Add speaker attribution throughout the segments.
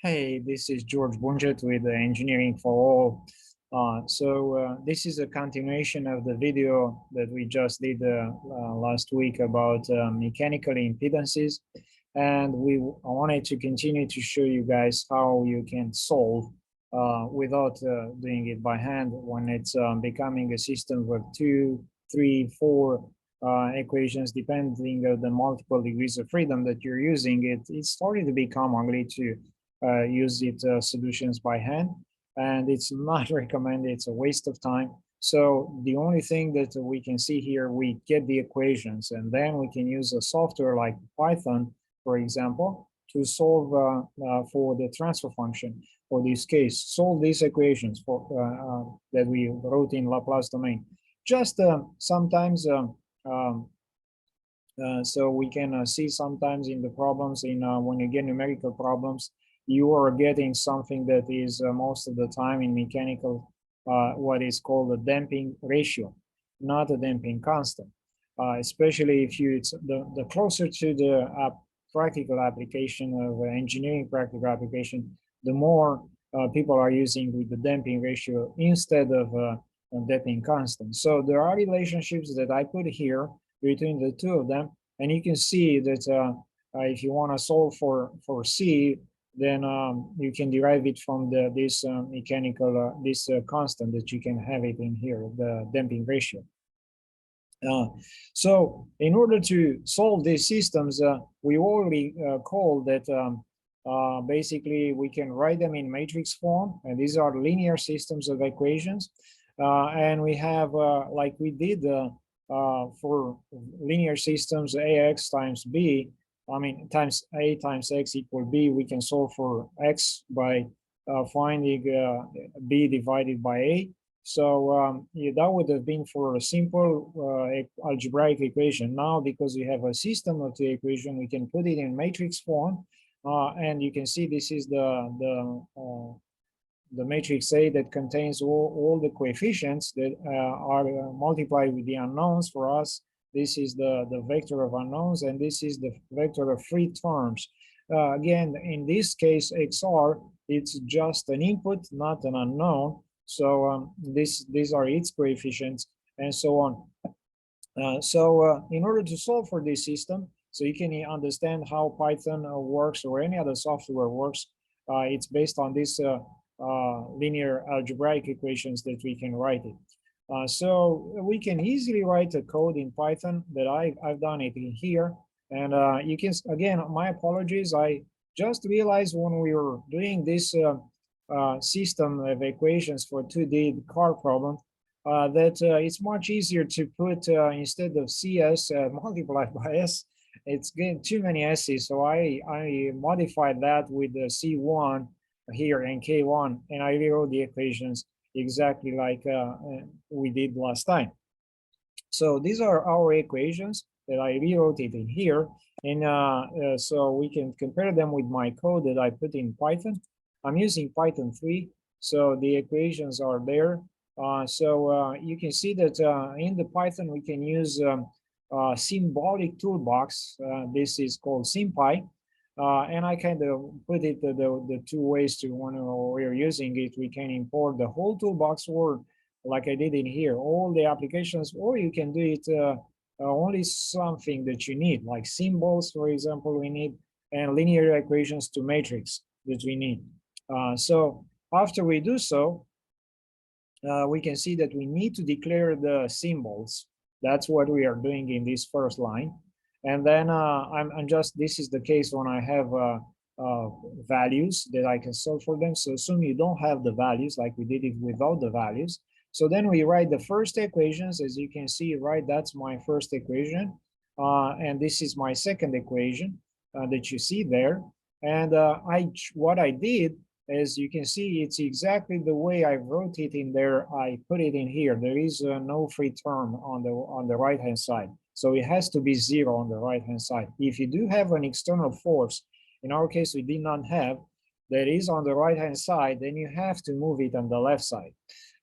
Speaker 1: Hey, this is George Bunjet with Engineering for All. This is a continuation of the video that we just did last week about mechanical impedances. And I wanted to continue to show you guys how you can solve without doing it by hand when it's becoming a system with 2, 3, 4 equations, depending on the multiple degrees of freedom that you're using. It's starting to become ugly to use it solutions by hand, and it's not recommended. It's a waste of time. So the only thing that we can see here, we get the equations, and then we can use a software like Python, for example, to solve for the transfer function. For this case, solve these equations for that we wrote in Laplace domain. Just sometimes so we can see sometimes in the problems when you get numerical problems, you are getting something that is most of the time in mechanical what is called a damping ratio, not a damping constant. Especially if it's the closer to the practical application of engineering practical application, the more people are using with the damping ratio instead of a damping constant. So there are relationships that I put here between the two of them, and you can see that if you want to solve for C, then you can derive it from this mechanical this constant that you can have it in here, the damping ratio. So in order to solve these systems, we already call that basically we can write them in matrix form, and these are linear systems of equations. And we have, like we did for linear systems, ax times b, times a times x equal b, we can solve for x by finding b divided by a. So yeah, that would have been for a simple algebraic equation. Now, because we have a system of the equation, we can put it in matrix form, and you can see this is the matrix A that contains all the coefficients that are multiplied with the unknowns. For us, this is the vector of unknowns, and this is the vector of free terms. Again, in this case, XR, it's just an input, not an unknown. So these are its coefficients, and so on. In order to solve for this system, so you can understand how Python works or any other software works, it's based on this linear algebraic equations that we can write it. So we can easily write a code in Python that I've done it in here. And you can, again, my apologies, I just realized when we were doing this system of equations for 2D car problem, that it's much easier to put instead of CS multiplied by S, it's getting too many S's. So I modified that with the C1 here and K1, and I rewrote the equations exactly like we did last time. So these are our equations that I rewrote it in here, and so we can compare them with my code that I put in Python. I'm using Python 3, so the equations are there. You can see that in the Python we can use symbolic toolbox. This is called sympy. And I kind of put it the two ways to when we're using it. We can import the whole toolbox, or like I did in here, all the applications, or you can do it only something that you need, like symbols, for example, we need, and linear equations to matrix that we need. So after we do so, we can see that we need to declare the symbols. That's what we are doing in this first line. And then this is the case when I have values that I can solve for them. So assume you don't have the values, like we did it without the values. So then we write the first equations, as you can see, right? That's my first equation. And this is my second equation that you see there. And what I did, as you can see, it's exactly the way I wrote it in there. I put it in here. There is no free term on the right-hand side. So it has to be 0 on the right-hand side. If you do have an external force, in our case, we did not have, that is on the right-hand side, then you have to move it on the left side.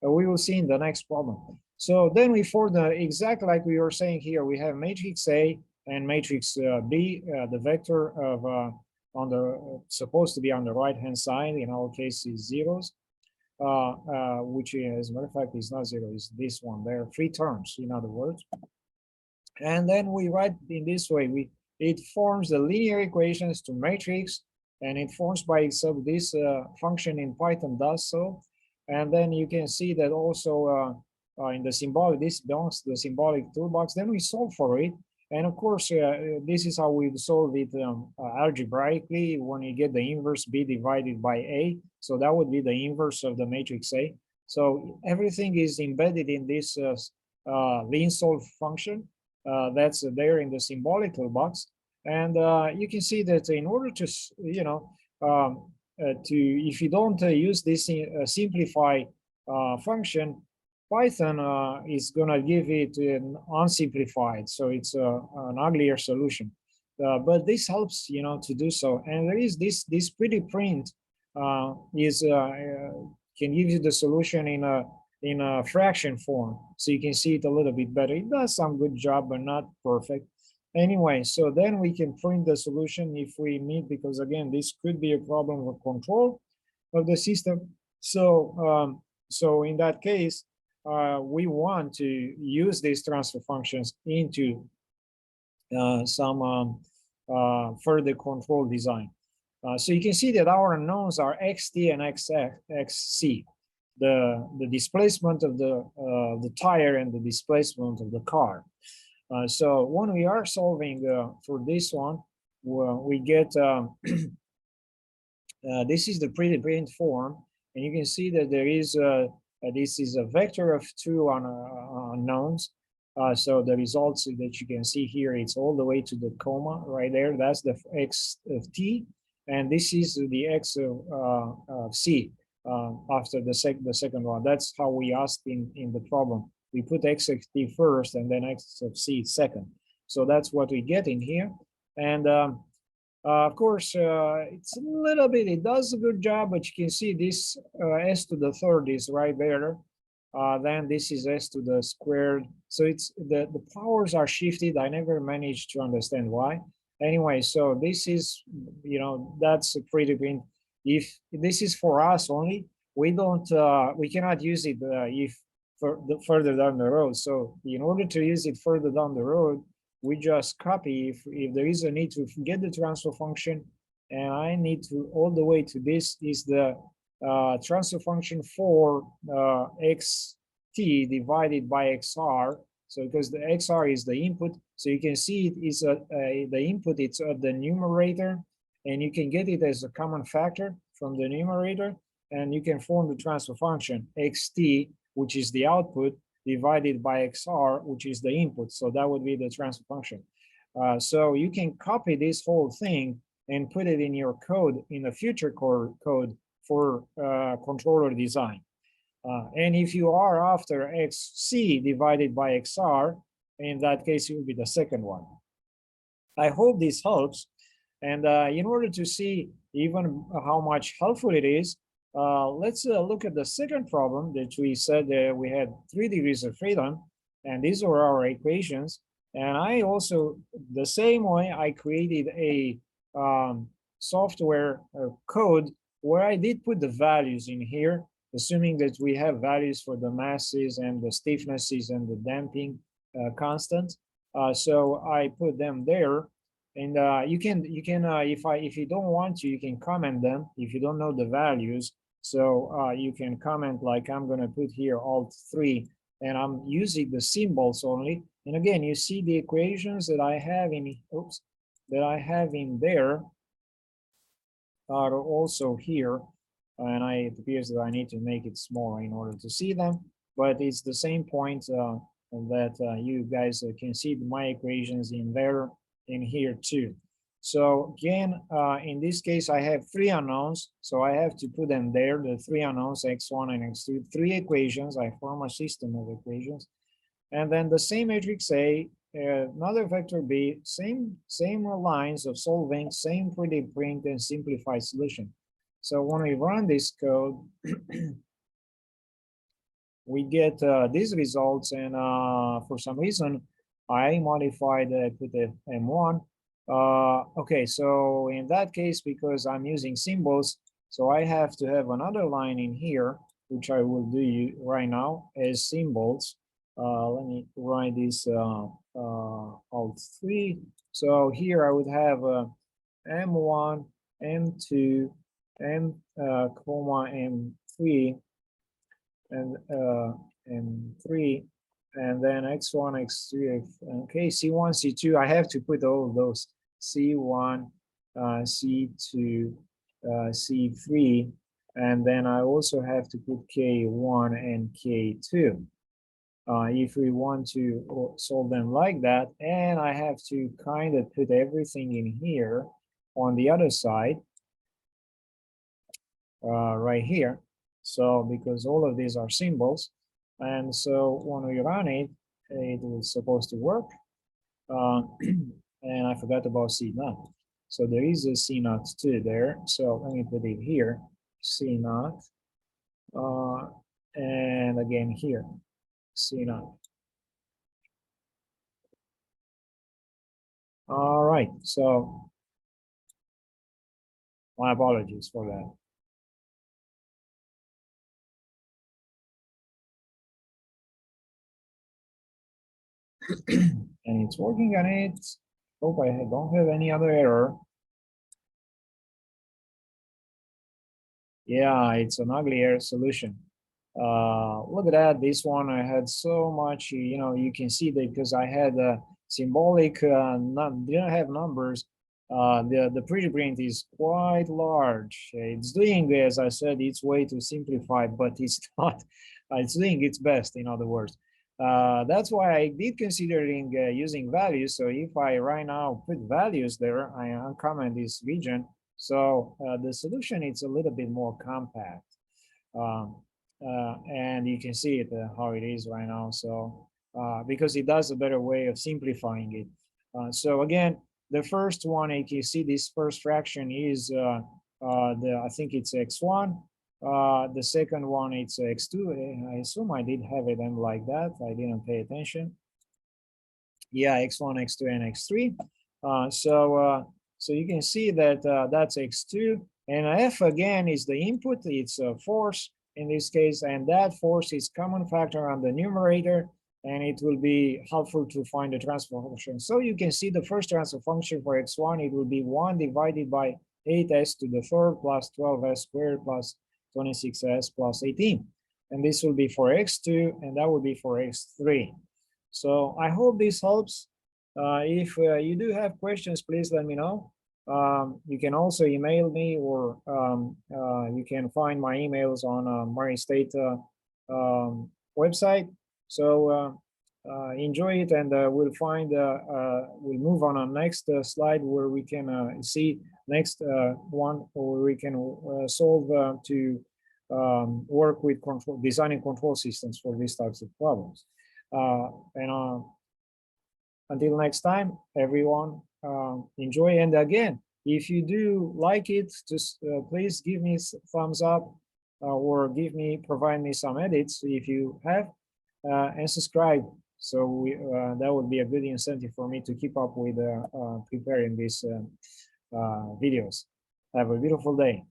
Speaker 1: We will see in the next problem. So then for the exact like we were saying here, we have matrix A and matrix B, the vector of on the supposed to be on the right hand side. In our case, is zeros, which as a matter of fact is not zero. Is this one? There are three terms, in other words. And then we write in this way. It forms the linear equations to matrix, and it forms by itself. This function in Python does so. And then you can see that also in the symbolic, this belongs to the symbolic toolbox. Then we solve for it. And of course, this is how we solve it algebraically. When you get the inverse B divided by A, so that would be the inverse of the matrix A. So everything is embedded in this linsolv function that's there in the symbolic toolbox. And you can see that in order to, if you don't use this simplify function, Python is going to give it an unsimplified, so it's an uglier solution. But this helps, to do so. And there is this pretty print can give you the solution in a fraction form, so you can see it a little bit better. It does some good job, but not perfect. Anyway, so then we can print the solution if we need, because again, this could be a problem with control of the system. So, so in that case, we want to use these transfer functions into some further control design. So you can see that our unknowns are xt and xc, the displacement of the tire and the displacement of the car. So when we are solving for this one, we get this is the predefined form, and you can see that there is this is a vector of two unknowns. So the results that you can see here, it's all the way to the comma right there. That's the x of t, and this is the x of c after the second one. That's how we asked in the problem. We put x of t first and then x of c second. So that's what we get in here. And of course, it's a little bit, it does a good job, but you can see this s to the third is right there. Then this is s to the squared. So it's the powers are shifted. I never managed to understand why. Anyway, so this is, that's a pretty good. If this is for us only, we don't, we cannot use it if further down the road. So in order to use it further down the road, we just copy if there is a need to get the transfer function, and I need to all the way to this is the transfer function for xt divided by xr. So because the xr is the input, so you can see it is the input, it's at the numerator, and you can get it as a common factor from the numerator, and you can form the transfer function xt, which is the output, divided by xr, which is the input. So that would be the transfer function. So you can copy this whole thing and put it in your code, in the future code for controller design. And if you are after xc divided by xr, in that case, it will be the second one. I hope this helps. And in order to see even how much helpful it is, let's look at the second problem that we said we had 3 degrees of freedom, and these were our equations. And I also, the same way, I created a software code where I did put the values in here, assuming that we have values for the masses and the stiffnesses and the damping constant. So I put them there. And you can if you don't want to, you can comment them if you don't know the values. So you can comment like I'm going to put here alt 3, and I'm using the symbols only. And again, you see the equations that I have in there are also here, and it appears that I need to make it smaller in order to see them. But it's the same point that you guys can see my equations in there. In here too. So again, in this case, I have 3 unknowns, so I have to put them there, the 3 unknowns, x1 and x2, 3 equations. I form a system of equations, and then the same matrix A, another vector B, same lines of solving, same predefined and simplified solution. So when we run this code, we get these results, and for some reason, I modified, put the M1, Okay, so in that case, because I'm using symbols, so I have to have another line in here, which I will do right now as symbols. Let me write this Alt3. So here I would have M1, M2, M comma M3, and M3, and then X1, X3, okay, C1, C2. I have to put all of those. C1, C2, C3, and then I also have to put K1 and K2. If we want to solve them like that, and I have to kind of put everything in here on the other side, right here. So because all of these are symbols, and so when we run it, it was supposed to work. And I forgot about C naught. So there is a C naught too there. So let me put it here, C naught, and again here, C naught. All right, so my apologies for that. And it's working on it. Hope I don't have any other error. Yeah, it's an ugly error solution. Look at that. This one I had so much, you can see that because I had a symbolic, didn't have numbers. The pretty print is quite large. It's doing, as I said, its way to simplify, but it's not, it's doing its best, in other words. That's why I did considering using values. So if I right now put values there, I uncomment this region. So the solution is a little bit more compact. And you can see it how it is right now. So because it does a better way of simplifying it. So again, the first one, you can see this first fraction is I think it's x1. The second one, it's x2. I assume I did have it like that. I didn't pay attention. Yeah, x1, x2, and x3. So you can see that that's x2, and f again is the input. It's a force in this case, and that force is common factor on the numerator, and it will be helpful to find the transfer function. So you can see the first transfer function for x1, it will be 1 divided by 8s to the third plus 12s squared plus 26s plus 18. And this will be for x2, and that will be for x3. So I hope this helps. If you do have questions, please let me know. You can also email me, or you can find my emails on Murray State website. So enjoy it, and we'll move on our next slide where we can see next one where we can solve to work with designing control systems for these types of problems. And until next time, everyone, enjoy. And again, if you do like it, just please give me a thumbs up, or provide me some edits if you have, and subscribe. So that would be a good incentive for me to keep up with preparing these videos. Have a beautiful day.